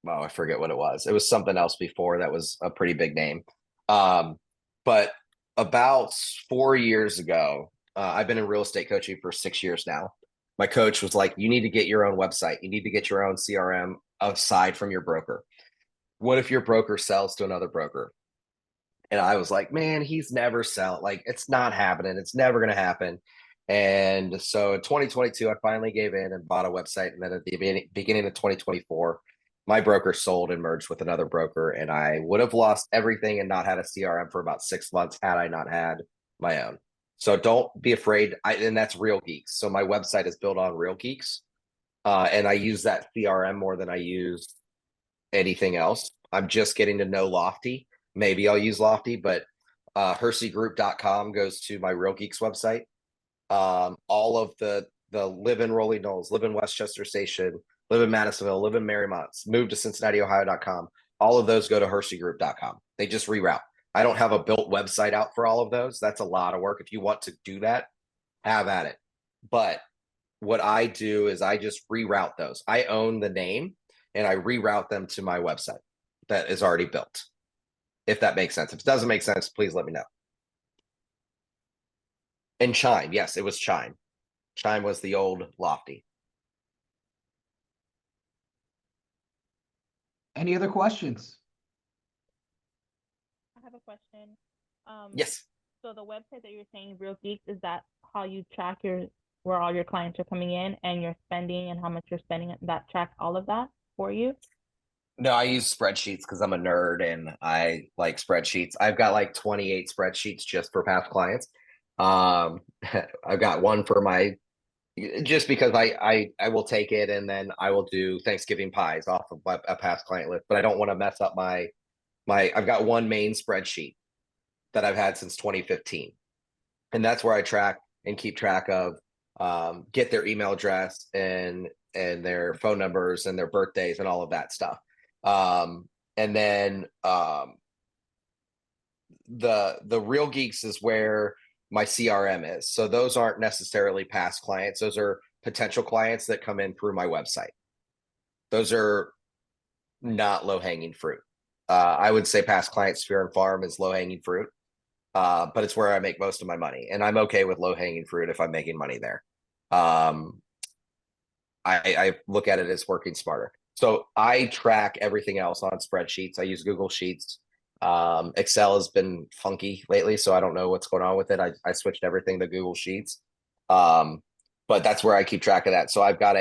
[SPEAKER 1] Oh, I forget what it was. It was something else before that was a pretty big name. But about 4 years ago, I've been in real estate coaching for 6 years now. My coach was like, you need to get your own website. You need to get your own CRM aside from your broker. What if your broker sells to another broker? And I was like, man, he's never selling. Like, it's not happening. It's never going to happen. And so in 2022, I finally gave in and bought a website. And then at the beginning of 2024, my broker sold and merged with another broker. And I would have lost everything and not had a CRM for about 6 months had I not had my own. So don't be afraid. And that's Real Geeks. So my website is built on Real Geeks. And I use that CRM more than I use anything else. I'm just getting to know Lofty. Maybe I'll use Lofty, but herseygroup.com goes to my Real Geeks website. All of the live in Rolling Knolls, live in Westchester Station, live in Madisonville, live in Marymount, move to CincinnatiOhio.com. All of those go to HerseyGroup.com. They just reroute. I don't have a built website out for all of those. That's a lot of work. If you want to do that, have at it. But what I do is I just reroute those. I own the name and I reroute them to my website that is already built. If that makes sense. If it doesn't make sense, please let me know. And Chime, yes, it was Chime. Chime was the old Lofty.
[SPEAKER 3] Any other questions?
[SPEAKER 4] I have a question.
[SPEAKER 1] Yes.
[SPEAKER 4] So the website that you're saying, Real Geeks, is that how you track where all your clients are coming in and your spending and how much you're spending? That tracks all of that for you?
[SPEAKER 1] No, I use spreadsheets because I'm a nerd and I like spreadsheets. I've got like 28 spreadsheets just for past clients. I've got one for my just because I will take it and then I will do Thanksgiving pies off of a past client list, but I don't want to mess up my I've got one main spreadsheet that I've had since 2015. And that's where I track and keep track of get their email address and their phone numbers and their birthdays and all of that stuff. And then the Real Geeks is where my CRM is. So those aren't necessarily past clients. Those are potential clients that come in through my website. Those are not low hanging fruit. I would say past client sphere and farm is low hanging fruit. But it's where I make most of my money, and I'm okay with low hanging fruit if I'm making money there. I look at it as working smarter. So I track everything else on spreadsheets. I use Google Sheets. Excel has been funky lately, so I don't know what's going on with it. I switched everything to Google Sheets. But that's where I keep track of that. So I've got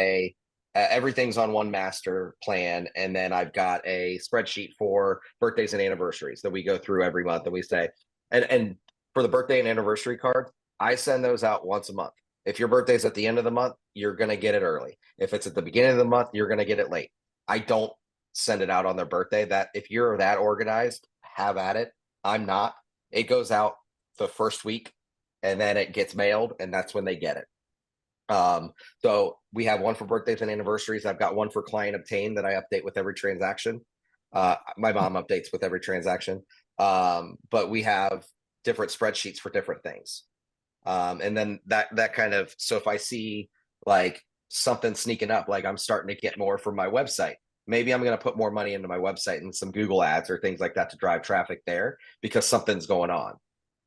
[SPEAKER 1] everything's on one master plan, and then I've got a spreadsheet for birthdays and anniversaries that we go through every month, and we say, and for the birthday and anniversary card, I send those out once a month. If your birthday's at the end of the month, you're going to get it early. If it's at the beginning of the month, you're going to get it late. I don't send it out on their birthday. That if you're that organized, have at it. I'm not. It goes out the first week and then it gets mailed, and that's when they get it. So we have one for birthdays and anniversaries. I've got one for client obtained that I update with every transaction. My mom updates with every transaction. But we have different spreadsheets for different things. And then that kind of, so if I see like something sneaking up, like I'm starting to get more from my website, maybe I'm going to put more money into my website and some Google ads or things like that to drive traffic there because something's going on.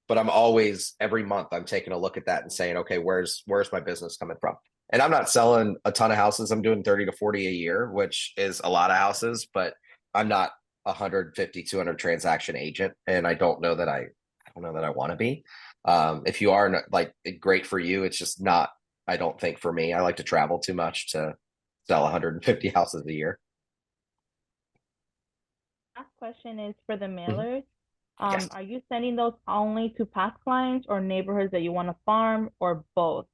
[SPEAKER 1] But I'm always, every month, I'm taking a look at that and saying, okay, where's my business coming from? And I'm not selling a ton of houses. I'm doing 30 to 40 a year, which is a lot of houses, but I'm not 150, 200 transaction agent. And I don't know that I want to be. If you are, like, great for you, it's just not, I don't think, for me. I like to travel too much to sell 150 houses a year.
[SPEAKER 4] Last question is for the
[SPEAKER 1] Mm-hmm.
[SPEAKER 4] mailers.
[SPEAKER 1] Yes.
[SPEAKER 4] Are you sending those only to past clients or neighborhoods that you want to farm, or both?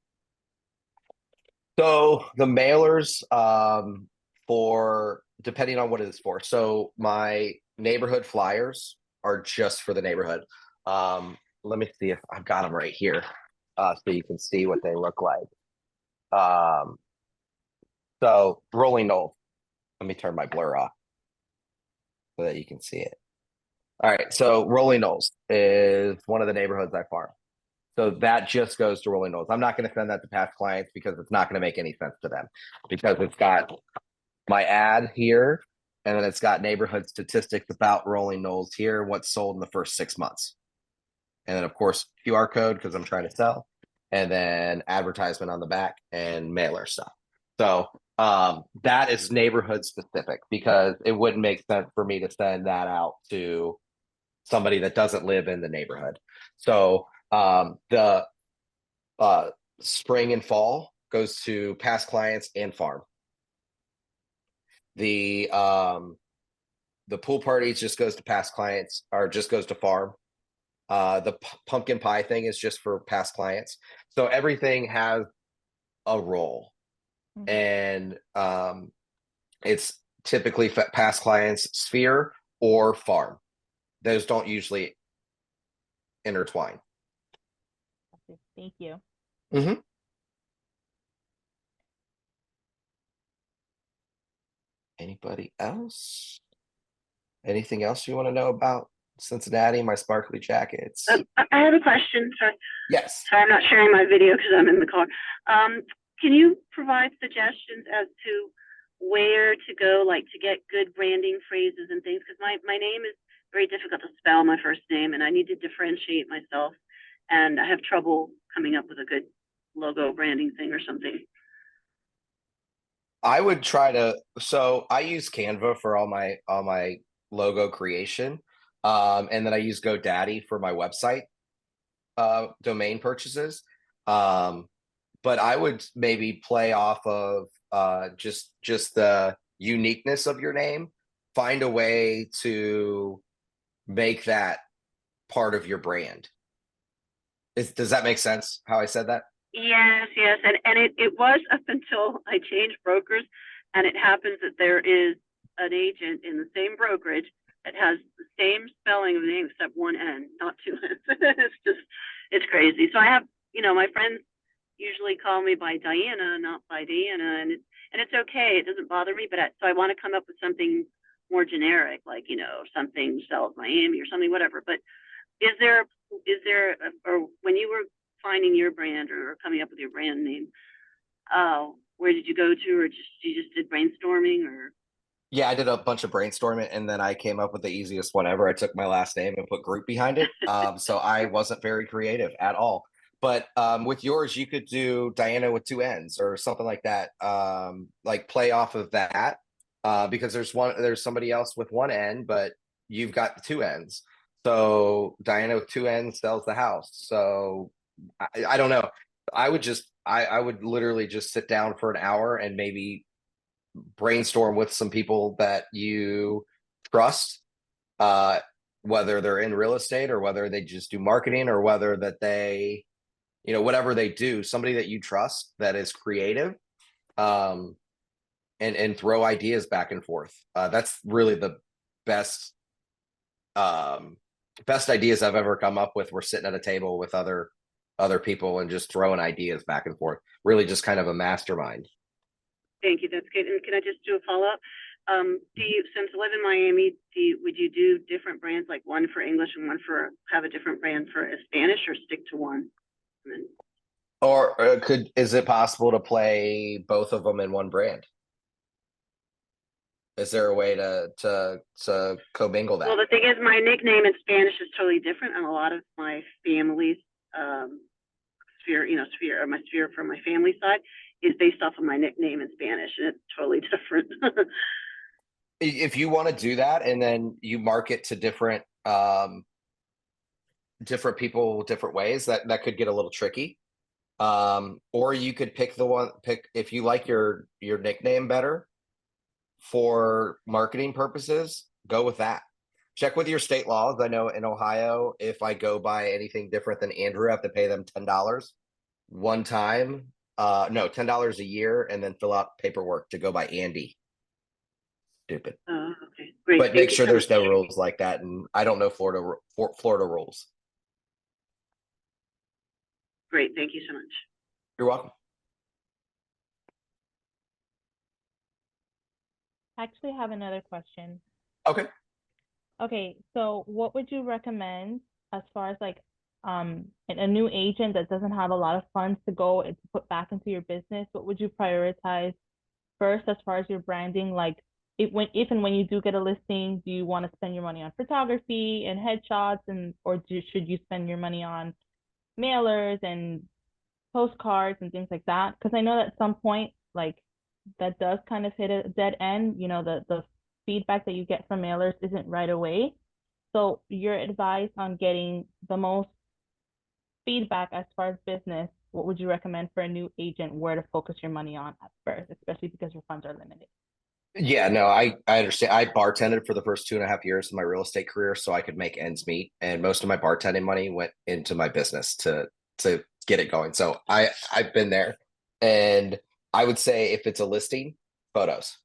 [SPEAKER 1] So the mailers, for depending on what it is for. So my neighborhood flyers are just for the neighborhood. Let me see if I've got them right here, so you can see what they look like. So Rolling Knoll. Let me turn my blur off so that you can see it. All right. So Rolling Knolls is one of the neighborhoods I farm. So that just goes to Rolling Knolls. I'm not going to send that to past clients because it's not going to make any sense to them, because it's got my ad here, and then it's got neighborhood statistics about Rolling Knolls here, what's sold in the first 6 months. And then, of course, QR code because I'm trying to sell, and then advertisement on the back and mailer stuff. So that is neighborhood specific because it wouldn't make sense for me to send that out to somebody that doesn't live in the neighborhood. So the spring and fall goes to past clients and farm. The pool parties just goes to past clients, or just goes to farm. The pumpkin pie thing is just for past clients. So everything has a role.
[SPEAKER 4] Mm-hmm.
[SPEAKER 1] And it's typically past clients sphere or farm. Those don't usually intertwine.
[SPEAKER 4] Thank you.
[SPEAKER 1] Mm-hmm. Anybody else? Anything else you want to know about Cincinnati, my sparkly jackets?
[SPEAKER 5] I have a question. Sorry,
[SPEAKER 1] Yes.
[SPEAKER 5] I'm not sharing my video because I'm in the car. Can you provide suggestions as to where to go, like to get good branding phrases and things? Because my name is very difficult to spell, my first name, and I need to differentiate myself. And I have trouble coming up with a good logo branding thing or something.
[SPEAKER 1] I would try to, so I use Canva for all my logo creation. And then I use GoDaddy for my website domain purchases. But I would maybe play off of just the uniqueness of your name, find a way to make that part of your brand. Does that make sense how I said that?
[SPEAKER 5] Yes, yes. And it was up until I changed brokers, and it happens that there is an agent in the same brokerage that has the same spelling of the name except one N, not two N's. It's crazy. So I have, my friends usually call me by Diana, not by Diana, and it's okay. It doesn't bother me, but so I want to come up with something more generic, like, something Sells Miami or something, whatever. But is there, or when you were finding your brand or coming up with your brand name, where did you go to, or you just did brainstorming, or?
[SPEAKER 1] Yeah, I did a bunch of brainstorming and then I came up with the easiest one ever. I took my last name and put group behind it. So I wasn't very creative at all. But with yours, you could do Diana with two N's or something like that. Like play off of that because there's somebody else with one N, but you've got the two N's. So Diana with two N's sells the house. So I don't know. I would literally just sit down for an hour and maybe brainstorm with some people that you trust, whether they're in real estate or whether they just do marketing or whether that they, whatever they do, somebody that you trust that is creative, and throw ideas back and forth. That's really the best ideas I've ever come up with. We're sitting at a table with other people and just throwing ideas back and forth. Really just kind of a mastermind.
[SPEAKER 5] Thank you. That's good. And can I just do a follow-up? Since I live in Miami, would you do different brands, like one for English and have a different brand for Spanish, or stick to one?
[SPEAKER 1] Or is it possible to play both of them in one brand? Is there a way to commingle that?
[SPEAKER 5] Well, the thing is, my nickname in Spanish is totally different, and a lot of my family's sphere from my family side is based off of my nickname in Spanish, and it's totally different.
[SPEAKER 1] If you want to do that and then you market to different people different ways, that could get a little tricky. Or you could pick if you like your nickname better for marketing purposes, go with that. Check with your state laws. I know in Ohio, if I go by anything different than Andrew, I have to pay them $10 one time. No, $10 a year, and then fill out paperwork to go by Andy. Stupid.
[SPEAKER 5] Okay, great.
[SPEAKER 1] But make sure there's no rules like that, and I don't know Florida rules.
[SPEAKER 5] Great, thank you so much.
[SPEAKER 1] You're welcome.
[SPEAKER 4] I actually have another question.
[SPEAKER 1] Okay.
[SPEAKER 4] Okay, so what would you recommend as far as like a new agent that doesn't have a lot of funds to go and to put back into your business? What would you prioritize first as far as your branding? Like if and when you do get a listing, do you want to spend your money on photography and headshots, or should you spend your money on mailers and postcards and things like that? Because I know that at some point, like, that does kind of hit a dead end. The feedback that you get from mailers isn't right away. So your advice on getting the most feedback as far as business, what would you recommend for a new agent, where to focus your money on at first, especially because your funds are limited?
[SPEAKER 1] Yeah, no, I understand. I bartended for the first 2.5 years of my real estate career so I could make ends meet. And most of my bartending money went into my business to get it going. So I've been there. And I would say if it's a listing, photos.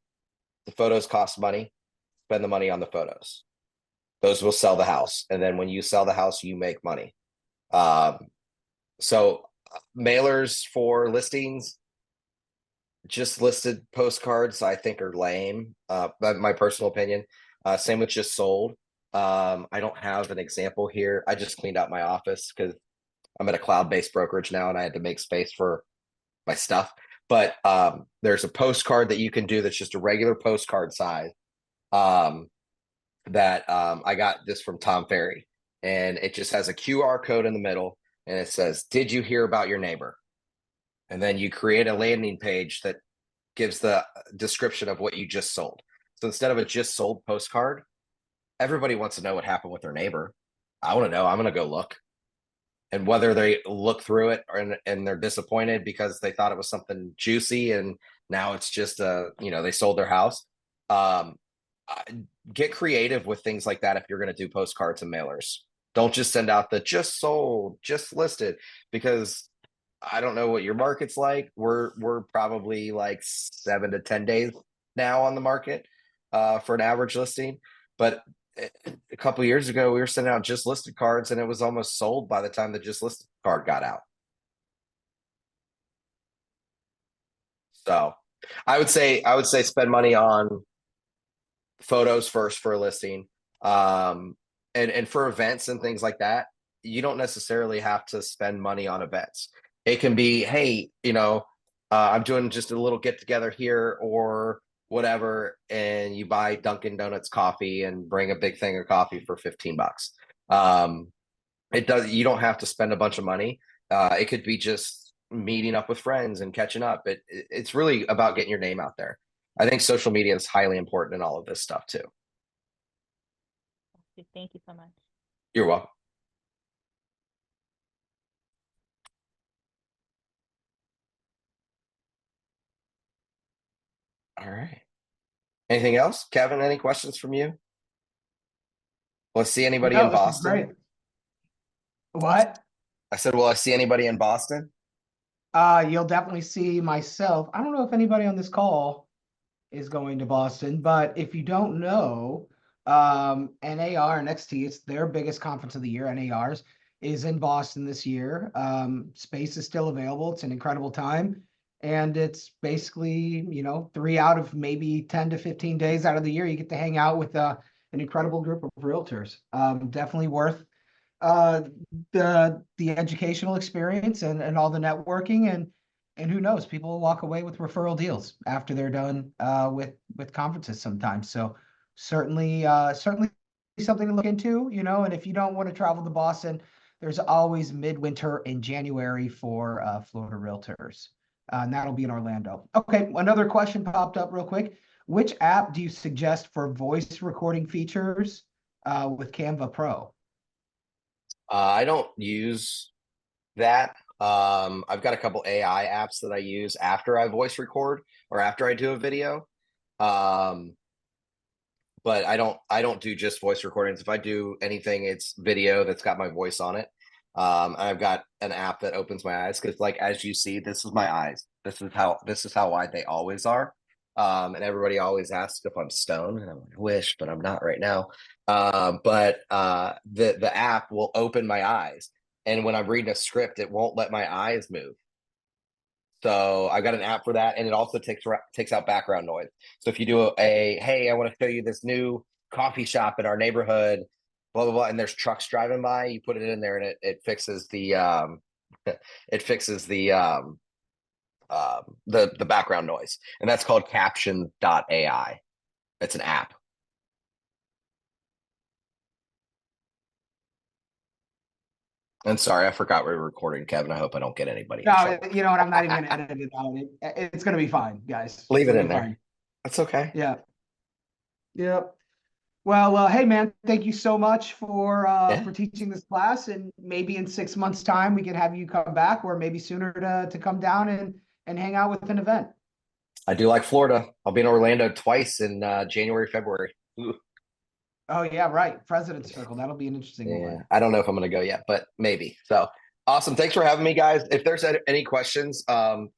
[SPEAKER 1] The photos cost money. Spend the money on the photos. Those will sell the house. And then when you sell the house, you make money. So mailers for listings, just listed postcards I think are lame. But my personal opinion. Same with just sold. I don't have an example here. I just cleaned out my office because I'm at a cloud-based brokerage now and I had to make space for my stuff. But there's a postcard that you can do that's just a regular postcard size. That I got this from Tom Ferry, and it just has a QR code in the middle, and it says, "Did you hear about your neighbor?" And then you create a landing page that gives the description of what you just sold. So instead of a just sold postcard, everybody wants to know what happened with their neighbor. I want to know. I'm going to go look. And whether they look through it and they're disappointed because they thought it was something juicy and now it's just they sold their house. Get creative with things like that if you're going to do postcards and mailers. Don't just send out the just sold, just listed, because I don't know what your market's like. We're probably like 7 to 10 days now on the market for an average listing, but a couple of years ago we were sending out just listed cards and it was almost sold by the time the just listed card got out. So I would say spend money on photos first for a listing. And for events and things like that, you don't necessarily have to spend money on events. It can be, hey, I'm doing just a little get together here or whatever, and you buy Dunkin' Donuts coffee and bring a big thing of coffee for $15. You don't have to spend a bunch of money. It could be just meeting up with friends and catching up. It's really about getting your name out there. I think social media is highly important in all of this stuff too.
[SPEAKER 4] Thank you so much.
[SPEAKER 1] You're welcome. All right. Anything else? Kevin, any questions from you? Let's see anybody
[SPEAKER 3] No,
[SPEAKER 1] in
[SPEAKER 3] this is
[SPEAKER 1] Boston.
[SPEAKER 3] great. What?
[SPEAKER 1] I said, will I see anybody in Boston?
[SPEAKER 3] You'll definitely see myself. I don't know if anybody on this call is going to Boston, but if you don't know, NAR and XT, it's their biggest conference of the year. NAR's is in Boston this year. Space is still available. It's an incredible time. And it's basically, 3 out of maybe 10 to 15 days out of the year, you get to hang out with an incredible group of realtors. Definitely worth uh, the educational experience and all the networking and who knows, people will walk away with referral deals after they're done with conferences sometimes. So certainly something to look into, and if you don't want to travel to Boston, there's always midwinter in January for Florida Realtors. And that'll be in Orlando. Okay, another question popped up real quick. Which app do you suggest for voice recording features with Canva Pro?
[SPEAKER 1] I don't use that. I've got a couple AI apps that I use after I voice record or after I do a video. But I don't do just voice recordings. If I do anything, it's video that's got my voice on it. I've got an app that opens my eyes because, like, as you see, this is my eyes. This is how wide they always are. And everybody always asks if I'm stoned, and I'm like, I wish, but I'm not right now. But the app will open my eyes, and when I'm reading a script, it won't let my eyes move. So I got an app for that, and it also takes out background noise. So if you do hey, I want to show you this new coffee shop in our neighborhood, blah blah blah, and there's trucks driving by, you put it in there, and it fixes the it fixes the background noise, and that's called Caption.ai. It's an app. And sorry, I forgot we were recording, Kevin. I hope I don't get anybody in
[SPEAKER 3] No,
[SPEAKER 1] trouble.
[SPEAKER 3] you know what? I'm not even going to edit it out. It's going to be fine, guys.
[SPEAKER 1] Leave it
[SPEAKER 3] It'll
[SPEAKER 1] in
[SPEAKER 3] be
[SPEAKER 1] there.
[SPEAKER 3] fine.
[SPEAKER 1] That's okay.
[SPEAKER 3] Yeah. Yep. Well, hey man, thank you so much for teaching this class, and maybe in 6 months' time we can have you come back, or maybe sooner to come down and hang out with an event.
[SPEAKER 1] I do like Florida. I'll be in Orlando twice in January, February. Ooh.
[SPEAKER 3] Oh yeah, right. President's Circle. That'll be an interesting
[SPEAKER 1] Yeah,
[SPEAKER 3] one.
[SPEAKER 1] I don't know if I'm going to go yet, but maybe. So awesome. Thanks for having me, guys. If there's any questions,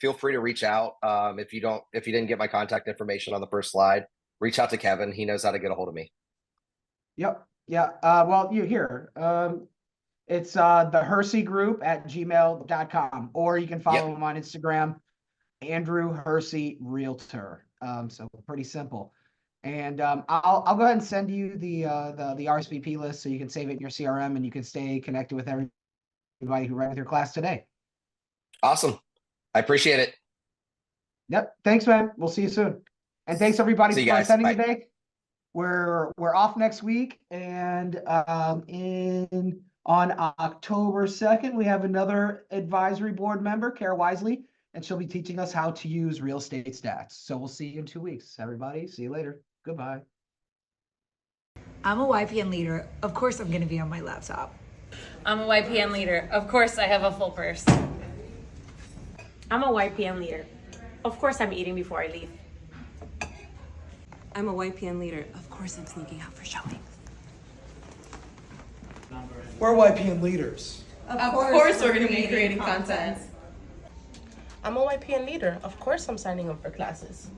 [SPEAKER 1] feel free to reach out. If you didn't get my contact information on the first slide, reach out to Kevin. He knows how to get a hold of me.
[SPEAKER 3] Yep. Yeah. Well, you here. It's the Hersey group at gmail.com, or you can follow him on Instagram. Andrew Hersey Realtor. So pretty simple. And I'll go ahead and send you the RSVP list so you can save it in your CRM and you can stay connected with everybody who ran with your class today.
[SPEAKER 1] Awesome. I appreciate it.
[SPEAKER 3] Yep. Thanks, man. We'll see you soon. And thanks everybody
[SPEAKER 1] See you
[SPEAKER 3] for
[SPEAKER 1] guys.
[SPEAKER 3] attending
[SPEAKER 1] Bye.
[SPEAKER 3] today. We're off next week, and on October 2nd, we have another advisory board member, Kara Wisely, and she'll be teaching us how to use real estate stats. So we'll see you in 2 weeks, everybody. See you later. Goodbye.
[SPEAKER 6] I'm a YPN leader. Of course I'm going to be on my laptop.
[SPEAKER 7] I'm a YPN leader. Of course I have a full purse.
[SPEAKER 8] I'm a YPN leader. Of course I'm eating before I leave.
[SPEAKER 9] I'm a YPN leader. Of course I'm sneaking out for showing.
[SPEAKER 10] We're YPN leaders.
[SPEAKER 7] Of course we're going to be creating content.
[SPEAKER 11] I'm a YPN leader. Of course I'm signing up for classes.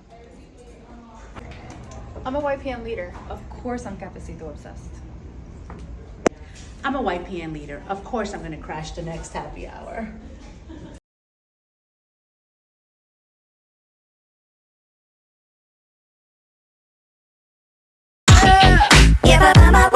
[SPEAKER 7] I'm a YPN leader. Of course I'm Cafecito obsessed.
[SPEAKER 8] I'm a YPN leader. Of course I'm going to crash the next happy hour.
[SPEAKER 12] Yeah,